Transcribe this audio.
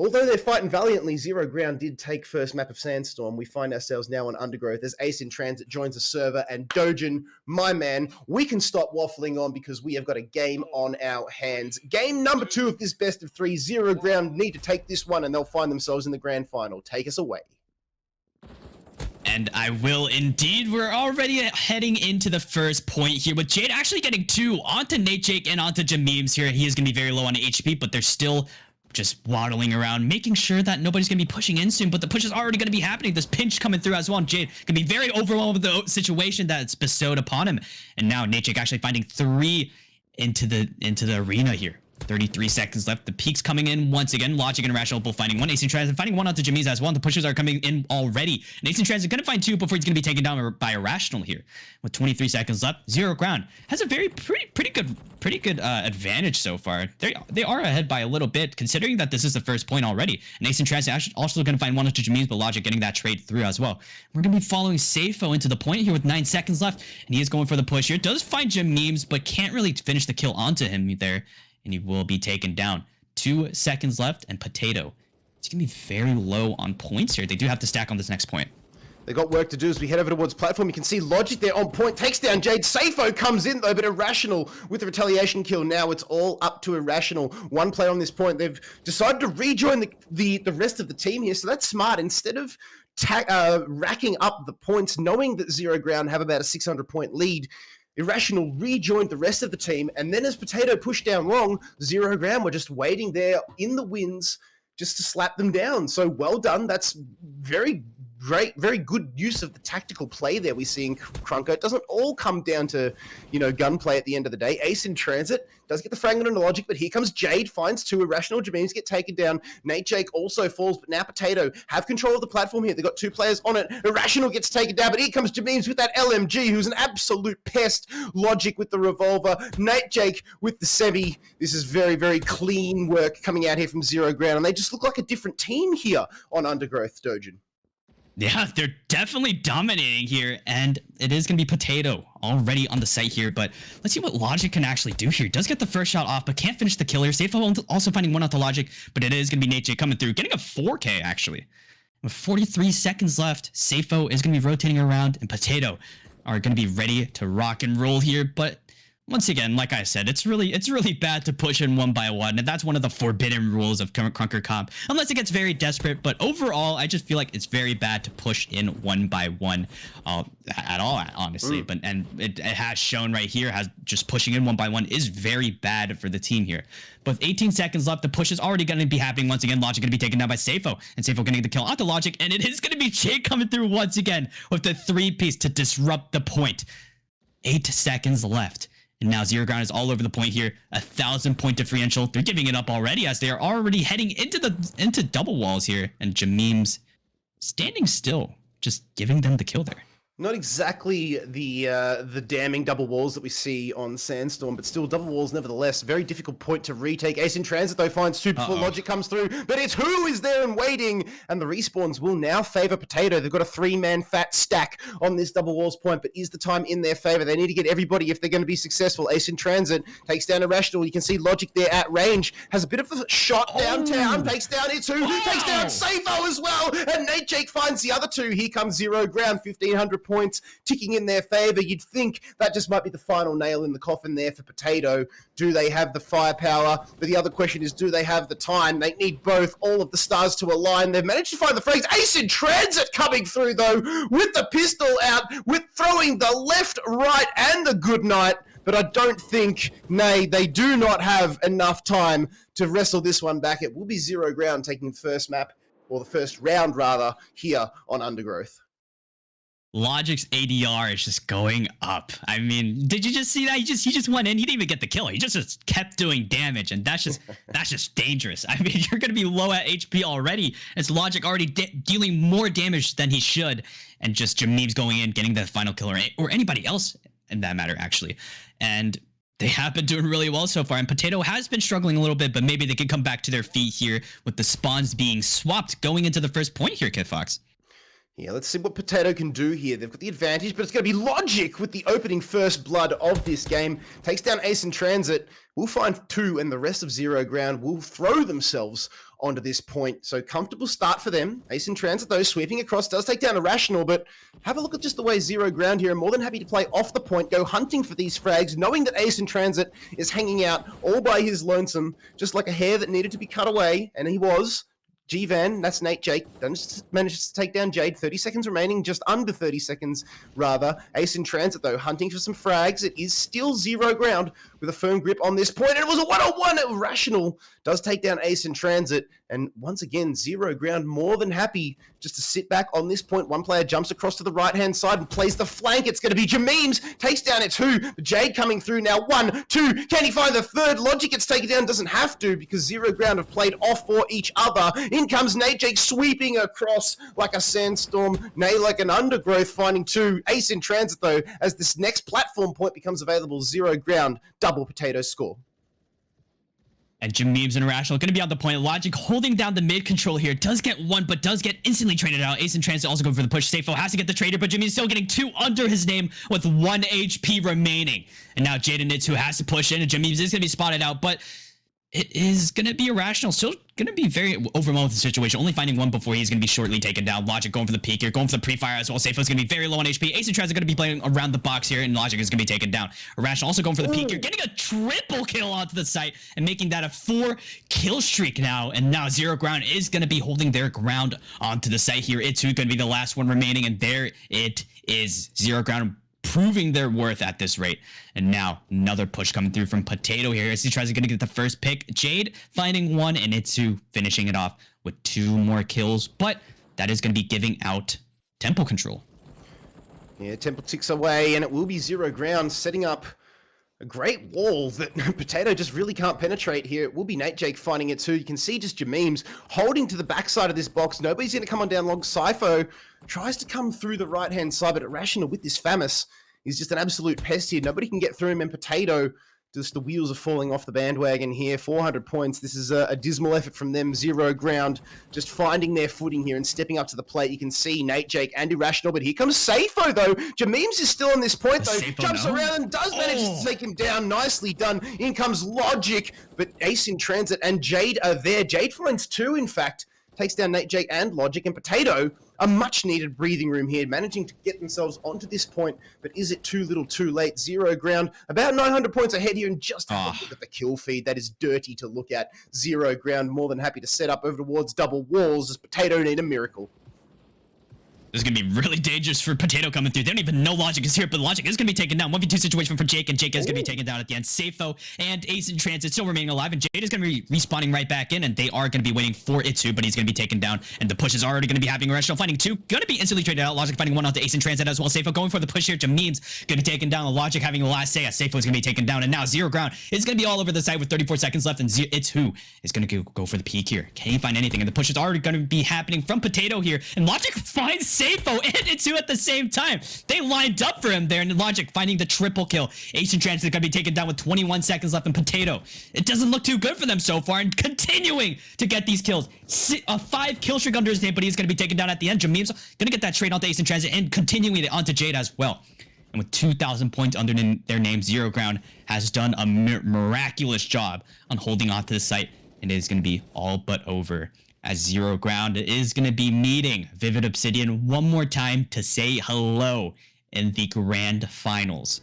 Although they're fighting valiantly, Zero Ground did take first map of Sandstorm. We find ourselves now on Undergrowth as Ace in Transit joins the server, and Dojin, my man, we can stop waffling on because we have got a game on our hands. Game number 2 of this best of 3. Zero Ground need to take this one, and they'll find themselves in the grand final. Take us away. And I will indeed. We're already heading into the first point here with Jade actually getting 2 onto Nate Jake and onto Jameems here. He is going to be very low on HP, but they're still just waddling around, making sure that nobody's going to be pushing in soon, but the push is already going to be happening. This pinch coming through as well. And Jade can be very overwhelmed with the situation that's bestowed upon him. And now Nate Jake actually finding 3 into the arena here. 33 seconds left. The peaks coming in once again. Logic and Irrational both finding 1. Ace in Transit finding 1 onto Jameems as well. And the pushes are coming in already. And Ace in Transit going to find 2 before he's going to be taken down by Irrational here. With 23 seconds left, Zero Ground has a very pretty good advantage so far. They are ahead by a little bit, considering that this is the first point already. And Ace in Transit also going to find 1 onto Jameems, but Logic getting that trade through as well. We're going to be following Safo into the point here with 9 seconds left, and he is going for the push here. Does find Jameems, but can't really finish the kill onto him there. And he will be taken down. 2 seconds left, and Potato. It's going to be very low on points here. They do have to stack on this next point. They got work to do as we head over towards platform. You can see Logic there on point, takes down Jade. Safo comes in though, but Irrational with the retaliation kill. Now it's all up to Irrational. 1 player on this point. They've decided to rejoin the rest of the team here, so that's smart. Instead of racking up the points, knowing that Zero Ground have about a 600-point lead, Irrational rejoined the rest of the team, and then as Potato pushed down long, Zero Ground were just waiting there in the wins just to slap them down. So well done. That's very great, very good use of the tactical play there we see in Krunker. It doesn't all come down to, gunplay at the end of the day. Ace in Transit does get the fragment on the Logic, but here comes Jade, finds 2. Irrational Jameems get taken down. Nate Jake also falls, but now Potato have control of the platform here. They've got 2 players on it. Irrational gets taken down, but here comes Jameems with that LMG, who's an absolute pest. Logic with the revolver. Nate Jake with the semi. This is very, very clean work coming out here from Zero Ground, and they just look like a different team here on Undergrowth, Dojin. Yeah, they're definitely dominating here, and it is going to be Potato already on the site here, but let's see what Logic can actually do here. He does get the first shot off, but can't finish the kill here. Safo also finding 1 off the Logic, but it is going to be Nate J coming through, getting a 4K actually. With 43 seconds left, Safo is going to be rotating around, and Potato are going to be ready to rock and roll here, but once again, like I said, it's really bad to push in 1 by 1, and that's one of the forbidden rules of Krunker comp, unless it gets very desperate. But overall, I just feel like it's very bad to push in 1 by 1 at all, honestly. But it has shown right here, has just pushing in 1 by 1 is very bad for the team here. But with 18 seconds left, the push is already going to be happening once again. Logic going to be taken down by Safo, and Safo going to get the kill onto Logic, and it is going to be Jake coming through once again with the 3-piece to disrupt the point. 8 seconds left. And now Zero Ground is all over the point here. 1,000-point differential. They're giving it up already as they are already heading into double walls here. And Jameems standing still, just giving them the kill there. Not exactly the damning double walls that we see on Sandstorm, but still double walls nevertheless. Very difficult point to retake. Ace in Transit, though, finds 2 before Logic comes through, but it's who is there and waiting, and the respawns will now favor Potato. They've got a 3-man fat stack on this double walls point, but is the time in their favor? They need to get everybody if they're going to be successful. Ace in Transit takes down Irrational. You can see Logic there at range, has a bit of a shot downtown, takes down Itu, takes down Safo as well, and Nate Jake finds the other 2. Here comes Zero Ground, 1,500 points ticking in their favor. You'd think that just might be the final nail in the coffin there for Potato. Do they have the firepower? But the other question is, do they have the time? They need both, all of the stars to align. They've managed to find the frags. Ace in Transit coming through though, with the pistol out, with throwing the left, right, and the good night. But I don't think, nay, they do not have enough time to wrestle this one back. It will be Zero Ground taking the first map, or the first round rather, here on Undergrowth. Logic's ADR is just going up. I mean, did you just see that? He just went in. He didn't even get the kill. He just kept doing damage, and that's just dangerous. I mean, you're gonna be low at HP already. It's Logic already dealing more damage than he should, and just Jameems going in, getting the final kill, or anybody else in that matter actually. And they have been doing really well so far, and Potato has been struggling a little bit, but maybe they can come back to their feet here with the spawns being swapped going into the first point here, Kid Fox. Yeah, let's see what Potato can do here. They've got the advantage, but it's going to be Logic with the opening first blood of this game. Takes down Ace in Transit. We'll find 2, and the rest of Zero Ground will throw themselves onto this point. So comfortable start for them. Ace in Transit, though, sweeping across, does take down Irrational, but have a look at just the way Zero Ground here. I'm more than happy to play off the point, go hunting for these frags, knowing that Ace in Transit is hanging out all by his lonesome, just like a hair that needed to be cut away, and he was. G-Van, that's Nate Jake, manages to take down Jade. 30 seconds remaining, just under 30 seconds, rather. Ace in Transit, though, hunting for some frags. It is still Zero Ground with a firm grip on this point, and it was a one-on-one. Irrational does take down Ace in Transit, and once again, Zero Ground more than happy just to sit back on this point. One player jumps across to the right-hand side and plays the flank. It's going to be Jameems, takes down it 2. Jade coming through now. 1, 2, can he find the third? Logic gets taken down, doesn't have to because Zero Ground have played off for each other. In comes Nate Jake sweeping across like a sandstorm. Nay like an undergrowth, finding 2. Ace in Transit, though, as this next platform point becomes available. Zero Ground, double Potato score. And Jameems and Irrational going to be on the point. Logic holding down the mid control here. Does get 1, but does get instantly traded out. Ace in Transit also going for the push. Safo has to get the trader, but Jameems still getting 2 under his name with 1 HP remaining. And now Jade and Nitsu has to push in, and Jameems is going to be spotted out, but it is going to be Irrational. Still going to be very overwhelmed with the situation. Only finding 1 before he's going to be shortly taken down. Logic going for the peek here, going for the pre-fire as well. Safo's going to be very low on HP. Ace and Transit going to be playing around the box here, and Logic is going to be taken down. Irrational also going for the peek here, getting a triple kill onto the site and making that a 4 kill streak now. And now Zero Ground is going to be holding their ground onto the site here. It's going to be the last one remaining, and there it is. Zero Ground proving their worth at this rate. And now another push coming through from Potato here as he tries to get the first pick. Jade finding 1 and Itsu finishing it off with 2 more kills, but that is going to be giving out temple control. Yeah, temple ticks away, and it will be Zero Ground setting up a great wall that Potato just really can't penetrate here. It will be Nate Jake finding it too. You can see just Jameems holding to the backside of this box. Nobody's going to come on down long. Sypho tries to come through the right-hand side, but Irrational with this Famus is just an absolute pest here. Nobody can get through him, and Potato, just the wheels are falling off the bandwagon here. 400 points. This is a dismal effort from them. Zero Ground just finding their footing here and stepping up to the plate. You can see Nate Jake and Irrational, but here comes Safo, though. Jameems is still on this point, though. Jumps around and does manage to take him down. Nicely done. In comes Logic, but Ace in Transit and Jade are there. Jade finds 2, in fact. Takes down Nate Jake and Logic, and Potato, a much-needed breathing room here, managing to get themselves onto this point, but is it too little too late? Zero Ground, about 900 points ahead here, and just have a look at the kill feed. That is dirty to look at. Zero Ground, more than happy to set up over towards double walls, as Potato need a miracle. This is going to be really dangerous for Potato coming through. They don't even know Logic is here, but Logic is going to be taken down. 1v2 situation for Jake, and Jake is going to be taken down at the end. Safo and Ace in Transit still remaining alive, and Jade is going to be respawning right back in, and they are going to be waiting for Itsu, but he's going to be taken down, and the push is already going to be happening. Irrational finding 2, going to be instantly traded out. Logic finding 1 out to Ace in Transit as well. Safo going for the push here. Jameems going to be taken down. Logic having the last say as Safo is going to be taken down, and now Zero Ground is going to be all over the site with 34 seconds left, and Itsu is going to go for the peek here. Can he find anything? And the push is already going to be happening from Potato here, and Logic finds Safo and Itsu at the same time. They lined up for him there, and Logic finding the triple kill. Ace in Transit is going to be taken down with 21 seconds left, and Potato, it doesn't look too good for them so far, and continuing to get these kills. A 5 kill streak under his name, but he's going to be taken down at the end. Jameems going to get that trade onto Ace in Transit and continuing it onto Jade as well. And with 2,000 points under their name, Zero Ground has done a miraculous job on holding on to the site, and it is going to be all but over, as Zero Ground is going to be meeting Vivid Obsidian one more time to say hello in the grand finals.